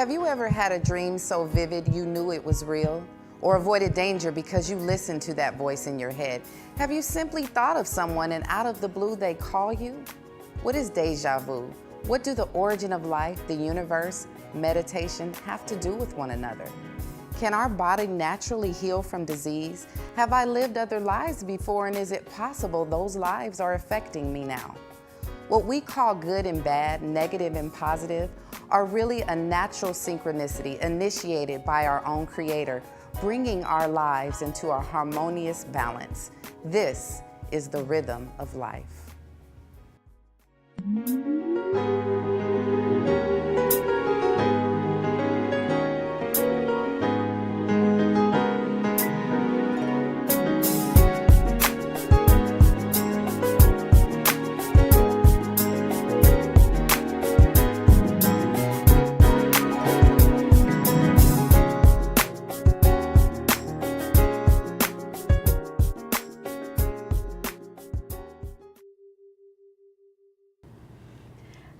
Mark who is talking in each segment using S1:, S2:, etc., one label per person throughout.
S1: Have you ever had a dream so vivid you knew it was real? Or avoided danger because you listened to that voice in your head? Have you simply thought of someone and out of the blue they call you? What is deja vu? What do the origin of life, the universe, meditation have to do with one another? Can our body naturally heal from disease? Have I lived other lives before, and is it possible those lives are affecting me now? What we call good and bad, negative and positive, are really a natural synchronicity initiated by our own Creator, bringing our lives into a harmonious balance. This is the rhythm of life.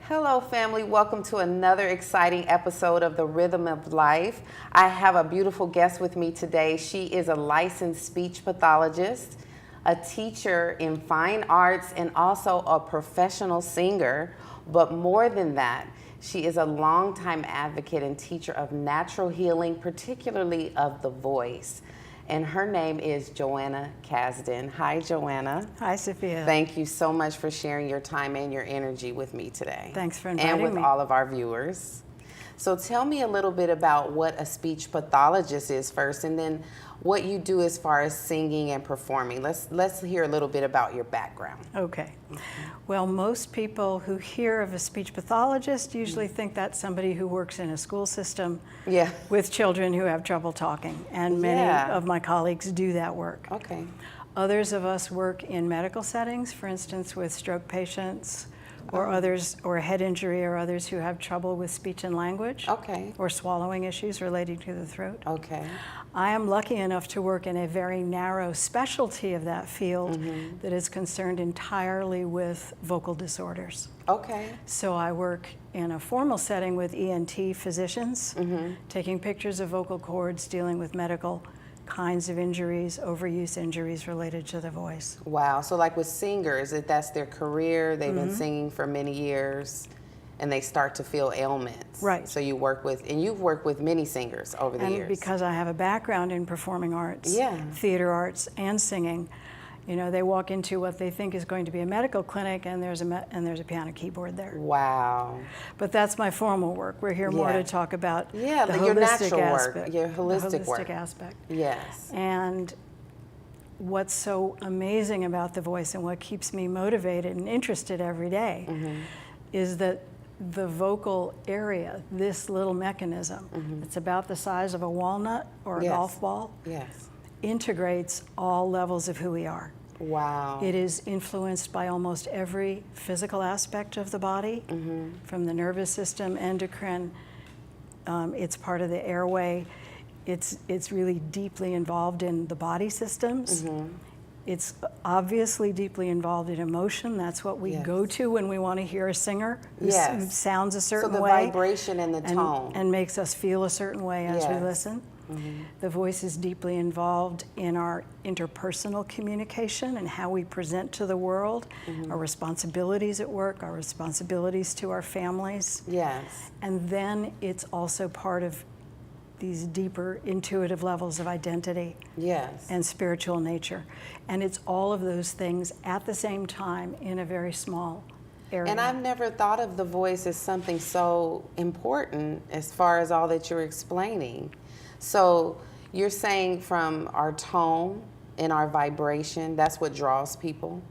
S1: Hello family, welcome to another exciting episode of The Rhythm of Life. I have a beautiful guest with me today. She is a licensed speech pathologist, a teacher in fine arts, and also a professional singer. But more than that, she is a longtime advocate and teacher of natural healing, particularly of the voice. And her name is JOANNA CAZDEN. Hi, JOANNA.
S2: Hi, Sophia.
S1: Thank you so much for sharing your time and your energy with me today.
S2: Thanks for inviting me.
S1: And with all of our viewers. So tell me a little bit about what a speech pathologist is first, and then what you do as far as singing and performing. Let's hear a little bit about your background.
S2: Okay. Well, most people who hear of a speech pathologist usually think that's somebody who works in a school system with children who have trouble talking, and many of my colleagues do that work.
S1: Okay.
S2: Others of us work in medical settings, for instance, with stroke patients, or others, or head injury, or others who have trouble with speech and language, or swallowing issues relating to the throat.
S1: Okay.
S2: I am lucky enough to work in a very narrow specialty of that field that is concerned entirely with vocal disorders.
S1: Okay.
S2: So I work in a formal setting with ENT physicians, taking pictures of vocal cords, dealing with medical kinds of injuries, overuse injuries related to the voice.
S1: Wow. So like with singers, if that's their career, they've been singing for many years, and they start to feel ailments.
S2: Right.
S1: So you work with, and you've worked with many singers over the years.
S2: And because I have a background in performing arts, theater arts, and singing, you know, they walk into what they think is going to be a medical clinic, and there's a piano keyboard there.
S1: Wow.
S2: But that's my formal work. We're here more to talk about the
S1: your
S2: holistic
S1: natural
S2: aspect,
S1: work, your holistic work.
S2: aspect.
S1: Yes.
S2: And what's so amazing about the voice and what keeps me motivated and interested every day is that the vocal area, this little mechanism, it's about the size of a walnut or a golf ball, integrates all levels of who we are.
S1: Wow.
S2: It is influenced by almost every physical aspect of the body, from the nervous system, endocrine, it's part of the airway. It's really deeply involved in the body systems. It's obviously deeply involved in emotion. That's what we go to when we want to hear a singer who sounds a certain way.
S1: So the vibration and the tone.
S2: And makes us feel a certain way as we listen. The voice is deeply involved in our interpersonal communication and how we present to the world, our responsibilities at work, our responsibilities to our families.
S1: Yes.
S2: And then it's also part of these deeper intuitive levels of identity and spiritual nature. And it's all of those things at the same time in a very small area.
S1: And I've never thought of the voice as something so important as far as all that you're explaining. So you're saying from our tone and our vibration, that's what draws people.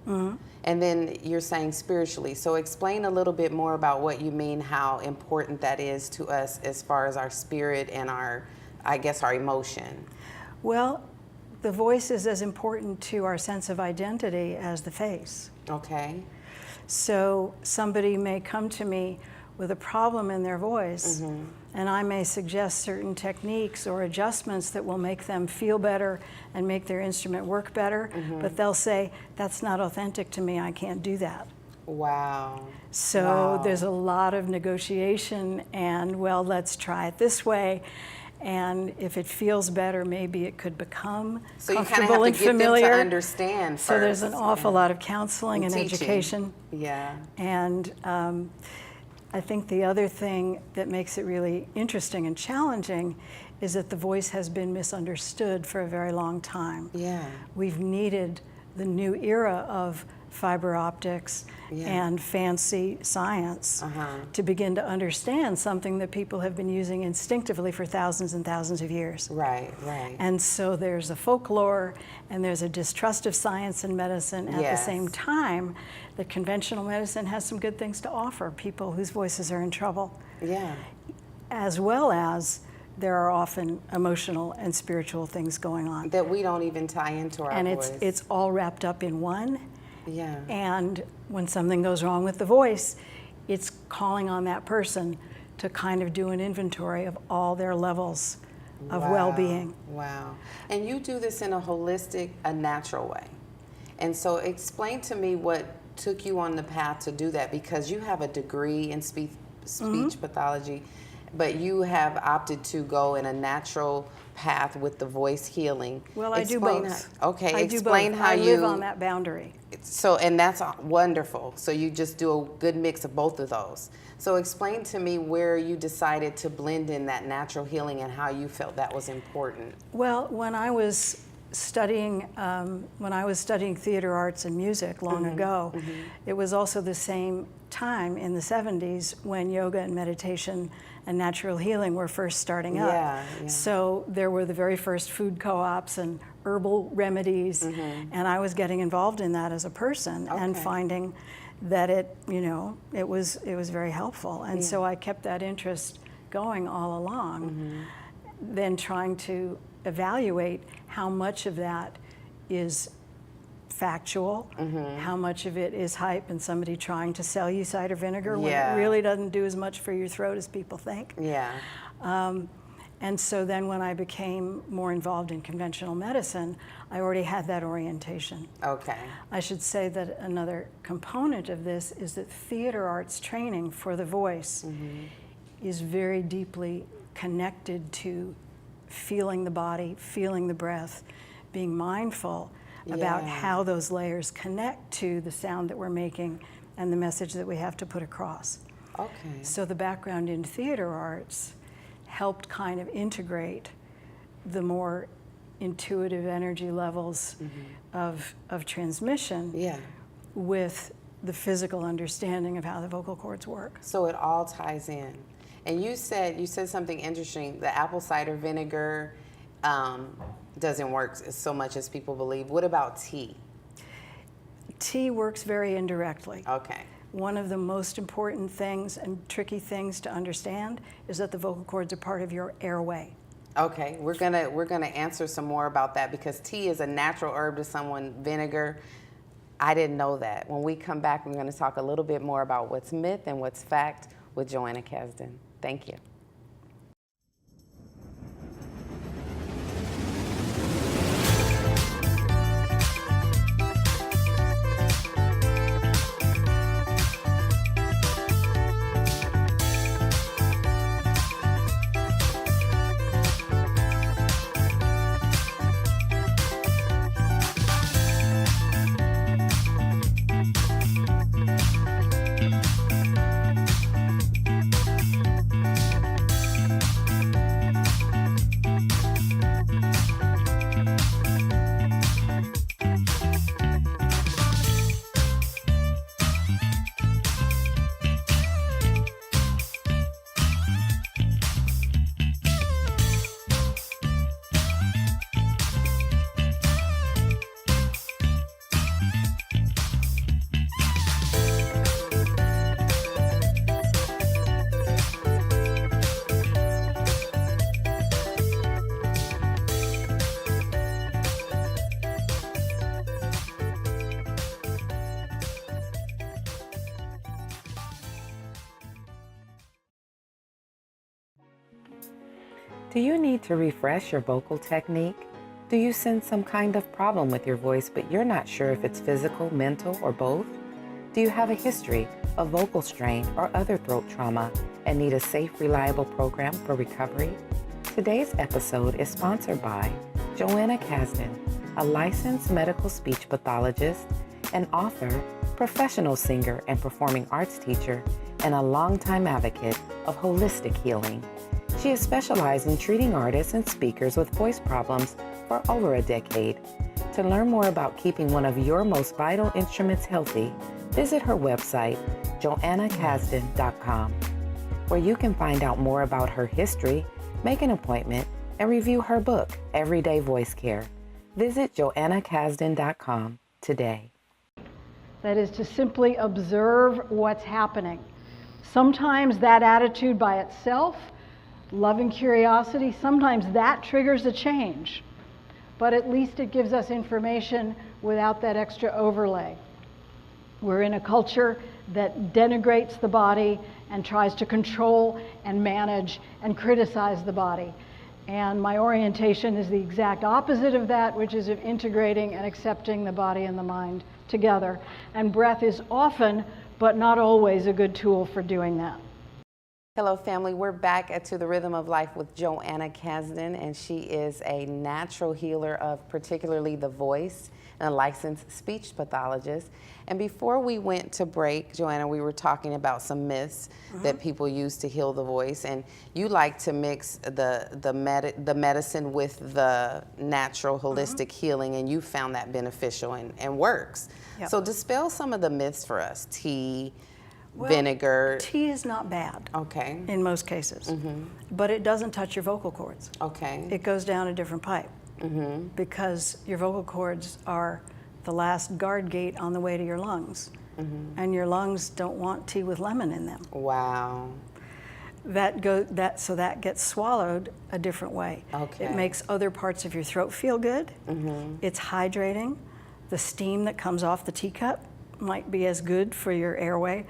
S1: And then you're saying spiritually. So explain a little bit more about what you mean, how important that is to us as far as our spirit and our, I guess, our emotion.
S2: Well, the voice is as important to our sense of identity as the face.
S1: Okay.
S2: So somebody may come to me with a problem in their voice, and I may suggest certain techniques or adjustments that will make them feel better and make their instrument work better, but they'll say, that's not authentic to me, I can't do that.
S1: Wow.
S2: So
S1: Wow.
S2: there's a lot of negotiation and, well, let's try it this way. And if it feels better, maybe it could become
S1: So you kind of
S2: comfortable
S1: have
S2: and
S1: to get
S2: familiar.
S1: them to understand first.
S2: So there's an awful lot of counseling and
S1: teaching.
S2: education.
S1: Yeah.
S2: And I think the other thing that makes it really interesting and challenging is that the voice has been misunderstood for a very long time.
S1: Yeah.
S2: We've needed the new era of fiber optics and fancy science to begin to understand something that people have been using instinctively for thousands and thousands of years.
S1: Right, right.
S2: And so there's a folklore and there's a distrust of science and medicine at the same time that conventional medicine has some good things to offer people whose voices are in trouble.
S1: Yeah.
S2: As well as there are often emotional and spiritual things going on.
S1: That we don't even tie into our voice.
S2: And it's all wrapped up in one.
S1: Yeah.
S2: And when something goes wrong with the voice, it's calling on that person to kind of do an inventory of all their levels of well-being.
S1: Wow. And you do this in a holistic, a natural way. And so explain to me what took you on the path to do that, because you have a degree in speech pathology, but you have opted to go in a natural path with the voice healing.
S2: Well, I do both.
S1: Okay,
S2: explain how you live on that boundary.
S1: So, and that's wonderful. So you just do a good mix of both of those. So explain to me where you decided to blend in that natural healing and how you felt that was important.
S2: Well, when I was studying theater arts and music long ago, it was also the same time in the 70s when yoga and meditation and natural healing were first starting up. So there were the very first food co-ops and herbal remedies, and I was getting involved in that as a person and finding that it was very helpful. And so I kept that interest going all along, then trying to evaluate how much of that is factual, how much of it is hype and somebody trying to sell you cider vinegar when it really doesn't do as much for your throat as people think. And so then when I became more involved in conventional medicine, I already had that orientation. I should say that another component of this is that theater arts training for the voice is very deeply connected to feeling the body, feeling the breath, being mindful about how those layers connect to the sound that we're making and the message that we have to put across. So the background in theater arts helped kind of integrate the more intuitive energy levels of transmission with the physical understanding of how the vocal cords work.
S1: So it all ties in. And you said something interesting. The apple cider vinegar doesn't work so much as people believe. What about tea?
S2: Tea works very indirectly.
S1: Okay.
S2: One of the most important things and tricky things to understand is that the vocal cords are part of your airway.
S1: Okay, we're gonna answer some more about that, because tea is a natural herb to someone. Vinegar, I didn't know that. When we come back, we're gonna talk a little bit more about what's myth and what's fact with JOANNA CAZDEN. Thank you. Do you need to refresh your vocal technique? Do you sense some kind of problem with your voice, but you're not sure if it's physical, mental, or both? Do you have a history of vocal strain or other throat trauma and need a safe, reliable program for recovery? Today's episode is sponsored by JOANNA CAZDEN, a licensed medical speech pathologist, an author, professional singer and performing arts teacher, and a longtime advocate of holistic healing. She has specialized in treating artists and speakers with voice problems for over a decade. To learn more about keeping one of your most vital instruments healthy, visit her website, JOANNACAZDEN.com, where you can find out more about her history, make an appointment, and review her book, Everyday Voice Care. Visit JOANNACAZDEN.com today.
S2: That is to simply observe what's happening. Sometimes that attitude by itself, love and curiosity, sometimes that triggers a change. But at least it gives us information without that extra overlay. We're in a culture that denigrates the body and tries to control and manage and criticize the body. And my orientation is the exact opposite of that, which is of integrating and accepting the body and the mind together. And breath is often, but not always, a good tool for doing that.
S1: Hello, family. We're back at To the Rhythm of Life with JOANNA CAZDEN, and she is a natural healer of particularly the voice and a licensed speech pathologist. And before we went to break, JOANNA, we were talking about some myths that people use to heal the voice, and you like to mix the medicine with the natural holistic healing, and you found that beneficial and works.
S2: Yep.
S1: So dispel some of the myths for us. Tea, vinegar.
S2: Tea is not bad.
S1: Okay.
S2: In most cases, but it doesn't touch your vocal cords.
S1: Okay.
S2: It goes down a different pipe because your vocal cords are the last guard gate on the way to your lungs, and your lungs don't want tea with lemon in them.
S1: Wow.
S2: So that gets swallowed a different way.
S1: Okay.
S2: It makes other parts of your throat feel good. It's hydrating. The steam that comes off the teacup might be as good for your airway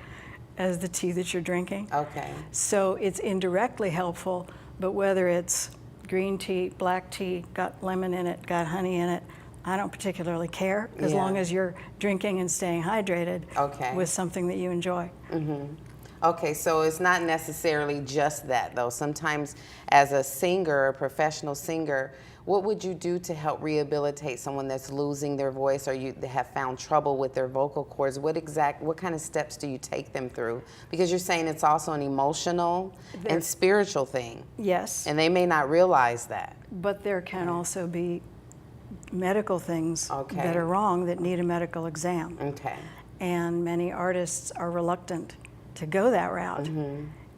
S2: as the tea that you're drinking.
S1: Okay.
S2: So it's indirectly helpful, but whether it's green tea, black tea, got lemon in it, got honey in it, I don't particularly care, as long as you're drinking and staying hydrated with something that you enjoy.
S1: Okay, so it's not necessarily just that, though. Sometimes as a singer, a professional singer, what would you do to help rehabilitate someone that's losing their voice, or you have found trouble with their vocal cords? What kind of steps do you take them through? Because you're saying it's also an emotional and spiritual thing.
S2: Yes.
S1: And they may not realize that.
S2: But there can also be medical things that are wrong that need a medical exam.
S1: Okay.
S2: And many artists are reluctant to go that route.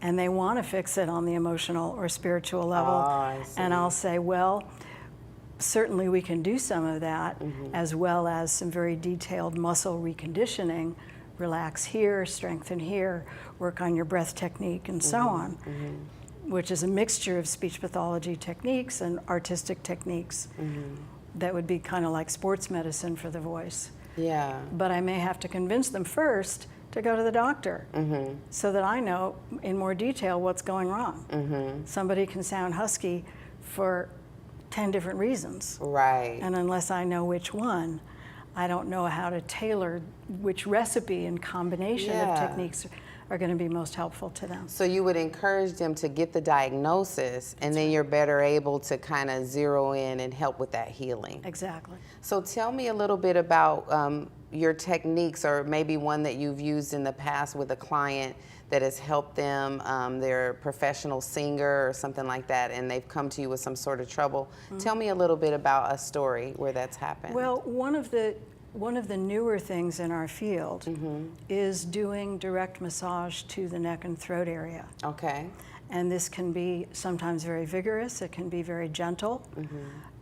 S2: And they want to fix it on the emotional or spiritual level.
S1: I see.
S2: And I'll say, well, certainly we can do some of that, as well as some very detailed muscle reconditioning. Relax here, strengthen here, work on your breath technique, and so on, which is a mixture of speech pathology techniques and artistic techniques that would be kind of like sports medicine for the voice.
S1: Yeah.
S2: But I may have to convince them first to go to the doctor so that I know in more detail what's going wrong. Somebody can sound husky for 10 different reasons.
S1: Right.
S2: And unless I know which one, I don't know how to tailor which recipe and combination of techniques are going to be most helpful to them.
S1: So you would encourage them to get the diagnosis, and then you're better able to kind of zero in and help with that healing.
S2: Exactly.
S1: So tell me a little bit about your techniques, or maybe one that you've used in the past with a client that has helped them. They're a professional singer or something like that, and they've come to you with some sort of trouble. Tell me a little bit about a story where that's happened.
S2: Well, one of the newer things in our field is doing direct massage to the neck and throat area.
S1: Okay.
S2: And this can be sometimes very vigorous, it can be very gentle,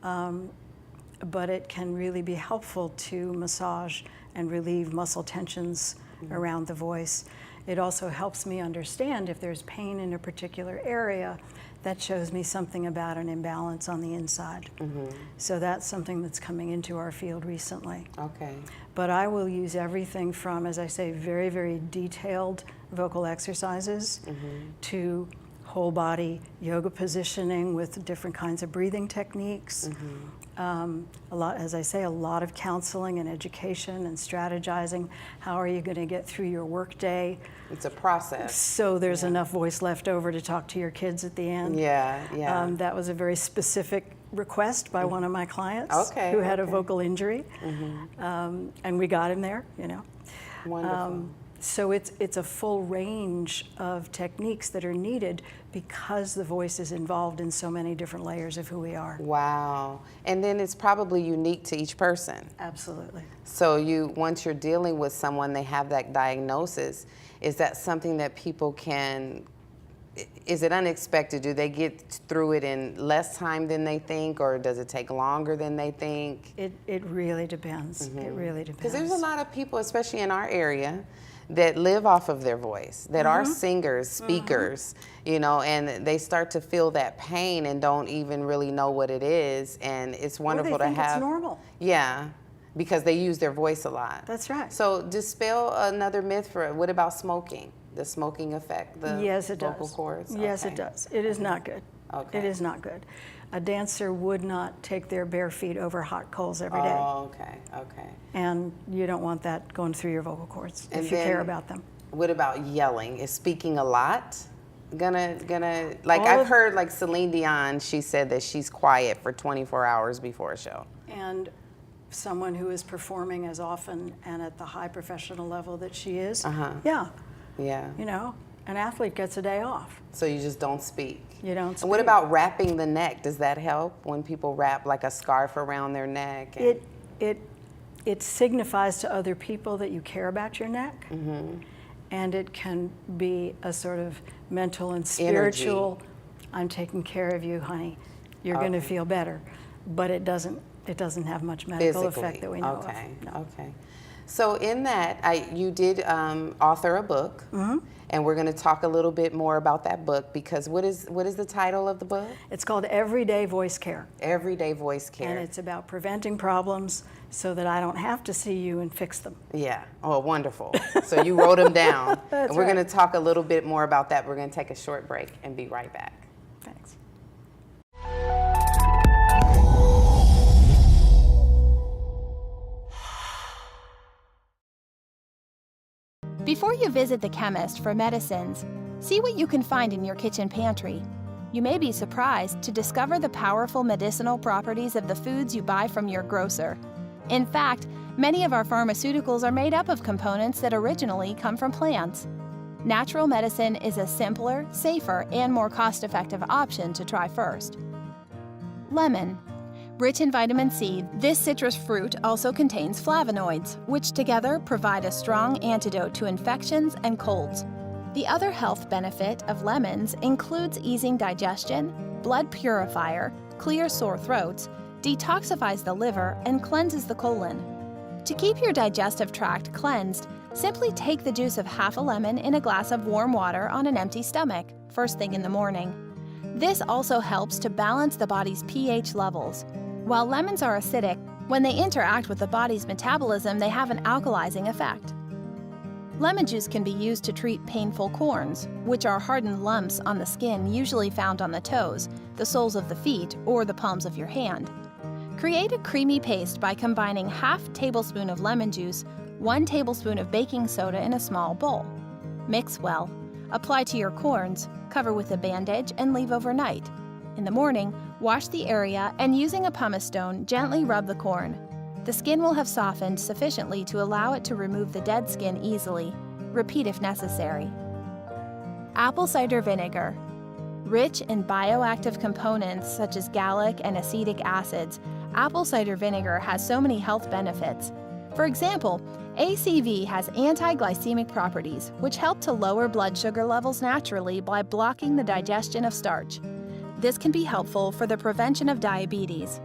S2: but it can really be helpful to massage and relieve muscle tensions around the voice. It also helps me understand if there's pain in a particular area. That shows me something about an imbalance on the inside. So that's something that's coming into our field recently.
S1: Okay.
S2: But I will use everything from, as I say, very, very detailed vocal exercises to whole body yoga positioning with different kinds of breathing techniques. A lot, as I say, a lot of counseling and education and strategizing. How are you going to get through your work day?
S1: It's a process.
S2: So there's enough voice left over to talk to your kids at the end.
S1: Yeah.
S2: That was a very specific request by one of my clients who had a vocal injury. And we got him there, you know.
S1: Wonderful.
S2: So it's a full range of techniques that are needed because the voice is involved in so many different layers of who we are.
S1: Wow. And then it's probably unique to each person.
S2: Absolutely.
S1: So once you're dealing with someone, they have that diagnosis, is that something that people can, is it unexpected? Do they get through it in less time than they think, or does it take longer than they think?
S2: It really depends. It really depends.
S1: Because there's a lot of people, especially in our area, that live off of their voice, that are singers, speakers, you know, and they start to feel that pain and don't even really know what it is. And it's wonderful to have.
S2: It's normal.
S1: Yeah, because they use their voice a lot.
S2: That's right.
S1: So dispel another myth for it. What about smoking? The smoking effect, the vocal cords?
S2: Yes, it does. It is not good.
S1: Okay.
S2: It is not good. A dancer would not take their bare feet over hot coals every day.
S1: Oh, okay.
S2: And you don't want that going through your vocal cords if you care about them.
S1: What about yelling? Is speaking a lot gonna like I've heard like Celine Dion, she said that she's quiet for 24 hours before a show.
S2: And someone who is performing as often and at the high professional level that she is,
S1: Yeah.
S2: you know, an athlete gets a day off.
S1: So you just don't speak.
S2: You don't speak.
S1: And what about wrapping the neck? Does that help when people wrap like a scarf around their neck? And
S2: It signifies to other people that you care about your neck, and it can be a sort of mental and spiritual, I'm taking care of you, honey. You're going to feel better. But it doesn't have much medical effect that we know of. No.
S1: Okay. So in that, you did author a book, and we're going to talk a little bit more about that book, because what is the title of the book?
S2: It's called Everyday Voice Care.
S1: Everyday Voice Care.
S2: And it's about preventing problems so that I don't have to see you and fix them.
S1: Yeah. Oh, wonderful. So you wrote them down.
S2: That's
S1: and we're
S2: right.
S1: going to talk a little bit more about that. We're going to take a short break and be right back.
S2: Thanks.
S3: Before you visit the chemist for medicines, see what you can find in your kitchen pantry. You may be surprised to discover the powerful medicinal properties of the foods you buy from your grocer. In fact, many of our pharmaceuticals are made up of components that originally come from plants. Natural medicine is a simpler, safer, and more cost-effective option to try first. Lemon. Rich in vitamin C, this citrus fruit also contains flavonoids, which together provide a strong antidote to infections and colds. The other health benefit of lemons includes easing digestion, blood purifier, clears sore throats, detoxifies the liver, and cleanses the colon. To keep your digestive tract cleansed, simply take the juice of half a lemon in a glass of warm water on an empty stomach, first thing in the morning. This also helps to balance the body's pH levels. While lemons are acidic, when they interact with the body's metabolism, they have an alkalizing effect. Lemon juice can be used to treat painful corns, which are hardened lumps on the skin usually found on the toes, the soles of the feet, or the palms of your hand. Create a creamy paste by combining half tablespoon of lemon juice, 1 tablespoon of baking soda in a small bowl. Mix well. Apply to your corns, cover with a bandage, and leave overnight. In the morning, wash the area and using a pumice stone, gently rub the corn. The skin will have softened sufficiently to allow it to remove the dead skin easily. Repeat if necessary. Apple cider vinegar. Rich in bioactive components such as gallic and acetic acids, apple cider vinegar has so many health benefits. For example, ACV has anti-glycemic properties, which help to lower blood sugar levels naturally by blocking the digestion of starch. This can be helpful for the prevention of diabetes.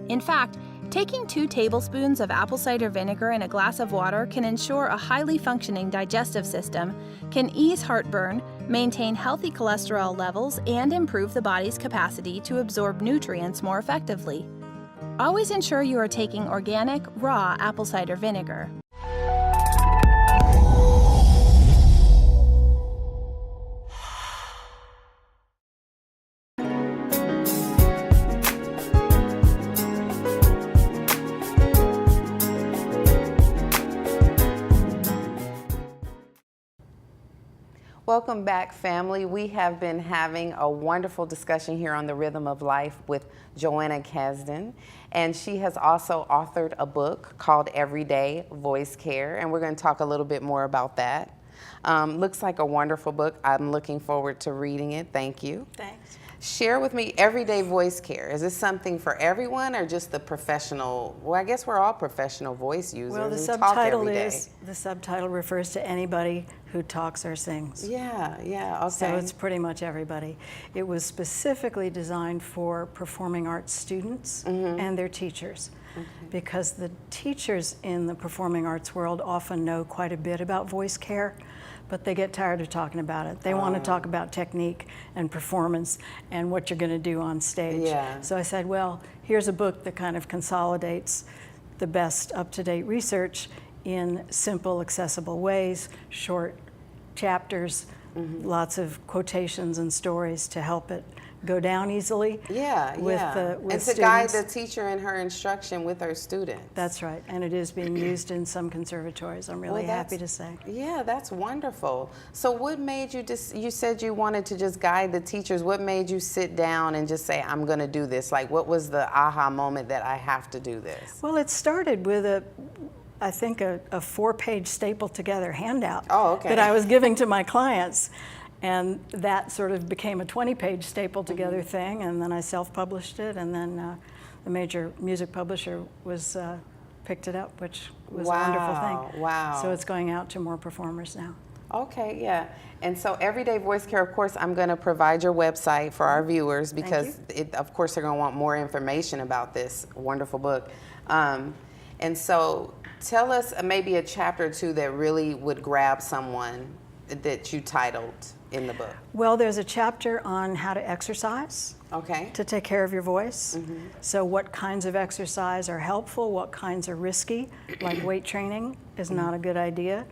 S3: In fact, taking 2 tablespoons of apple cider vinegar in a glass of water can ensure a highly functioning digestive system, can ease heartburn, maintain healthy cholesterol levels, and improve the body's capacity to absorb nutrients more effectively. Always ensure you are taking organic, raw apple cider vinegar.
S1: Welcome back, family. We have been having a wonderful discussion here on The Rhythm of Life with JOANNA CAZDEN, and she has also authored a book called Everyday Voice Care, and we're going to talk a little bit more about that. Looks like a wonderful book. I'm looking forward to reading it. Thank you.
S2: Thanks.
S1: Share with me everyday voice care. Is this something for everyone or just the professional? Well, I guess we're all professional voice users.
S2: Well, the subtitle refers to anybody who talks or sings.
S1: Yeah, okay.
S2: So it's pretty much everybody. It was specifically designed for performing arts students and their teachers. Because the teachers in the performing arts world often know quite a bit about voice care, but they get tired of talking about it. They want to talk about technique and performance and what you're going to do on stage.
S1: Yeah.
S2: So I said, well, here's a book that kind of consolidates the best up-to-date research in simple, accessible ways, short chapters, lots of quotations and stories to help it go down easily.
S1: With
S2: and
S1: to
S2: students.
S1: guide the teacher in her instruction with her students.
S2: That's right, and it is being used in some conservatories, I'm really happy to say.
S1: Yeah, that's wonderful. So what made you you said you wanted to just guide the teachers. What made you sit down and just say, I'm going to do this? Like, what was the aha moment that I have to do this?
S2: Well, it started with I think a 4-page stapled together handout that I was giving to my clients. And that sort of became a 20-page stapled together thing, and then I self-published it, and then the major music publisher picked it up, which was a wonderful thing.
S1: Wow.
S2: So it's going out to more performers now.
S1: Okay, yeah. And so Everyday Voice Care, of course, I'm going to provide your website for our viewers because, of course, they're going to want more information about this wonderful book. And so tell us maybe a chapter or two that really would grab someone that you titled in the book.
S2: Well, there's a chapter on how to exercise to take care of your voice. So what kinds of exercise are helpful, what kinds are risky, like weight training is not a good idea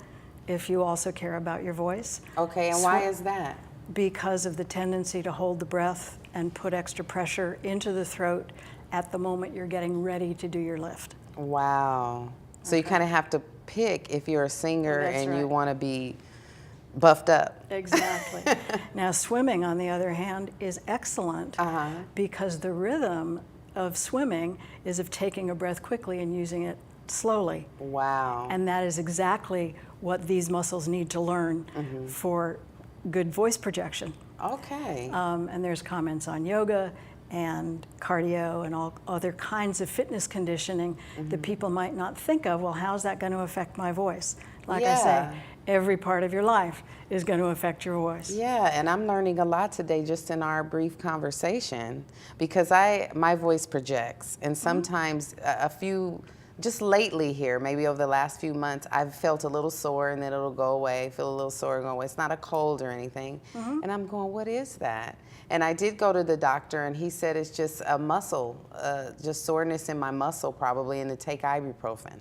S2: if you also care about your voice.
S1: Okay, and why is that?
S2: Because of the tendency to hold the breath and put extra pressure into the throat at the moment you're getting ready to do your lift.
S1: Wow. So you kind of have to pick if you're a singer and you want to be buffed up.
S2: Exactly. Now, swimming, on the other hand, is excellent because the rhythm of swimming is of taking a breath quickly and using it slowly.
S1: Wow.
S2: And that is exactly what these muscles need to learn for good voice projection.
S1: Okay.
S2: And there's comments on yoga and cardio and all other kinds of fitness conditioning that people might not think of. Well, how's that going to affect my voice? Like I say, every part of your life is going to affect your voice.
S1: Yeah, and I'm learning a lot today just in our brief conversation because my voice projects, and sometimes just lately here, maybe over the last few months, I've felt a little sore and then it'll go away, feel a little sore and go away. It's not a cold or anything. And I'm going, what is that? And I did go to the doctor and he said it's just a muscle, just soreness in my muscle probably, and to take ibuprofen.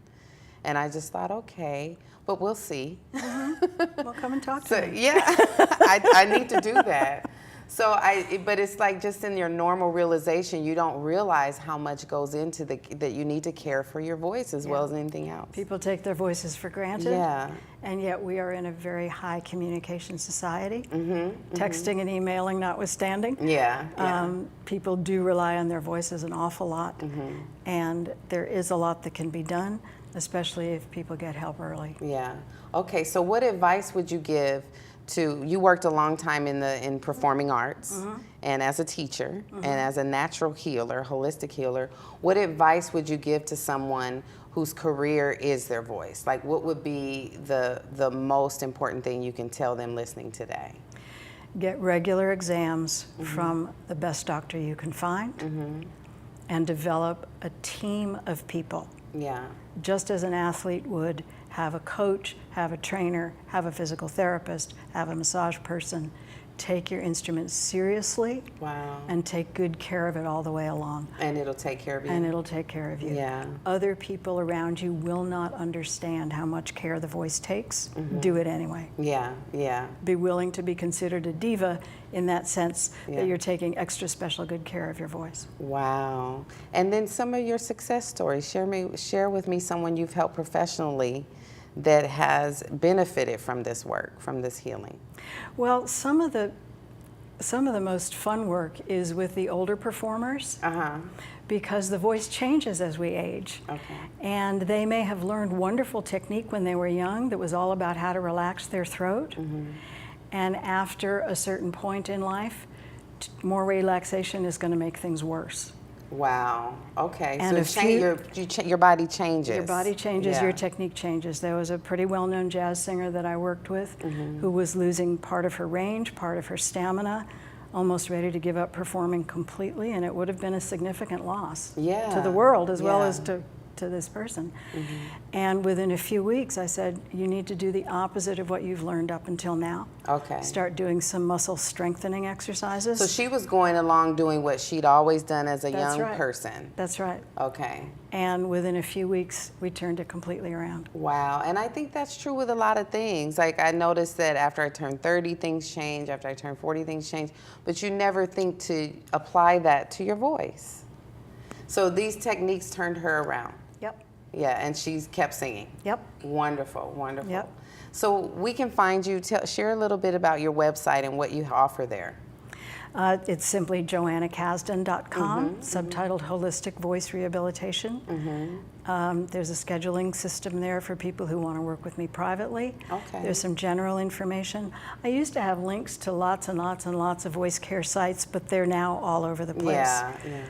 S1: And I just thought, okay, but we'll see.
S2: Well, come and talk to me.
S1: Yeah, I need to do that. So but it's like just in your normal realization, you don't realize how much goes into that you need to care for your voice as well as anything else.
S2: People take their voices for granted.
S1: Yeah.
S2: And yet we are in a very high communication society, texting and emailing notwithstanding. People do rely on their voices an awful lot. And there is a lot that can be done, especially if people get help early.
S1: Yeah. Okay, so what advice would you give you worked a long time in performing arts and as a teacher and as a natural healer, holistic healer, what advice would you give to someone whose career is their voice? Like, what would be the most important thing you can tell them listening today?
S2: Get regular exams from the best doctor you can find and develop a team of people.
S1: Yeah.
S2: Just as an athlete would have a coach, have a trainer, have a physical therapist, have a massage person. Take your instrument seriously and take good care of it all the way along.
S1: And it'll take care of you.
S2: And it'll take care of you.
S1: Yeah.
S2: Other people around you will not understand how much care the voice takes. Do it anyway.
S1: Yeah.
S2: Be willing to be considered a diva in that sense that you're taking extra special good care of your voice.
S1: Wow. And then some of your success stories. Share with me someone you've helped professionally that has benefited from this work, from this healing?
S2: Well, some of the most fun work is with the older performers. Because the voice changes as we age.
S1: Okay.
S2: And they may have learned wonderful technique when they were young that was all about how to relax their throat. And after a certain point in life, more relaxation is going to make things worse.
S1: Wow. Okay.
S2: And
S1: So your body changes.
S2: Your body changes,
S1: Yeah.
S2: your technique changes. There was a pretty well-known jazz singer that I worked with who was losing part of her range, part of her stamina, almost ready to give up performing completely, and it would have been a significant loss to the world as well as to this person. And within a few weeks, I said, you need to do the opposite of what you've learned up until now.
S1: Okay.
S2: Start doing some muscle strengthening exercises.
S1: So she was going along doing what she'd always done as a
S2: That's
S1: young
S2: right.
S1: person.
S2: That's right.
S1: Okay.
S2: And within a few weeks, we turned it completely around.
S1: Wow. And I think that's true with a lot of things. Like I noticed that after I turned 30, things change. After I turned 40, things change. But you never think to apply that to your voice. So these techniques turned her around.
S2: Yep.
S1: Yeah, and she's kept singing.
S2: Yep.
S1: Wonderful, wonderful.
S2: Yep.
S1: So we can find you, share a little bit about your website and what you offer there.
S2: It's simply JOANNACAZDEN.com, subtitled Holistic Voice Rehabilitation. There's a scheduling system there for people who want to work with me privately.
S1: Okay.
S2: There's some general information. I used to have links to lots and lots and lots of voice care sites, but they're now all over the place.
S1: Yeah, yeah.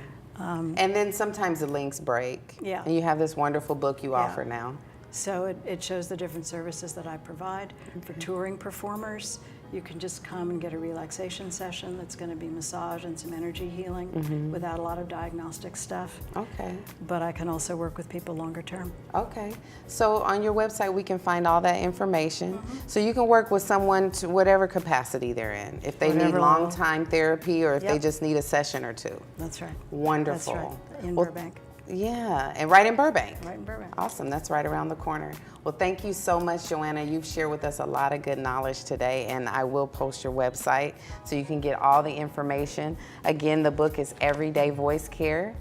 S1: And then sometimes the links break.
S2: Yeah.
S1: And you have this wonderful book you offer now.
S2: So it shows the different services that I provide. For touring performers, you can just come and get a relaxation session that's going to be massage and some energy healing without a lot of diagnostic stuff.
S1: Okay.
S2: But I can also work with people longer term.
S1: Okay. So on your website, we can find all that information. So you can work with someone to whatever capacity they're in. If they
S2: Whatever
S1: need
S2: level.
S1: long time therapy or if they just need a session or two.
S2: That's right.
S1: Wonderful.
S2: That's right. In
S1: Well,
S2: Burbank.
S1: Yeah, and right in Burbank.
S2: Right in Burbank.
S1: Awesome, that's right around the corner. Well, thank you so much, Joanna. You've shared with us a lot of good knowledge today, and I will post your website so you can get all the information. Again, the book is Everyday Voice Care,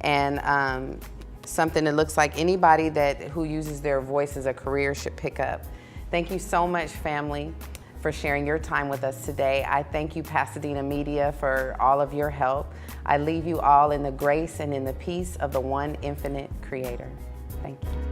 S1: and something that looks like anybody who uses their voice as a career should pick up. Thank you so much, family, for sharing your time with us today. I thank you, Pasadena Media, for all of your help. I leave you all in the grace and in the peace of the one infinite creator. Thank you.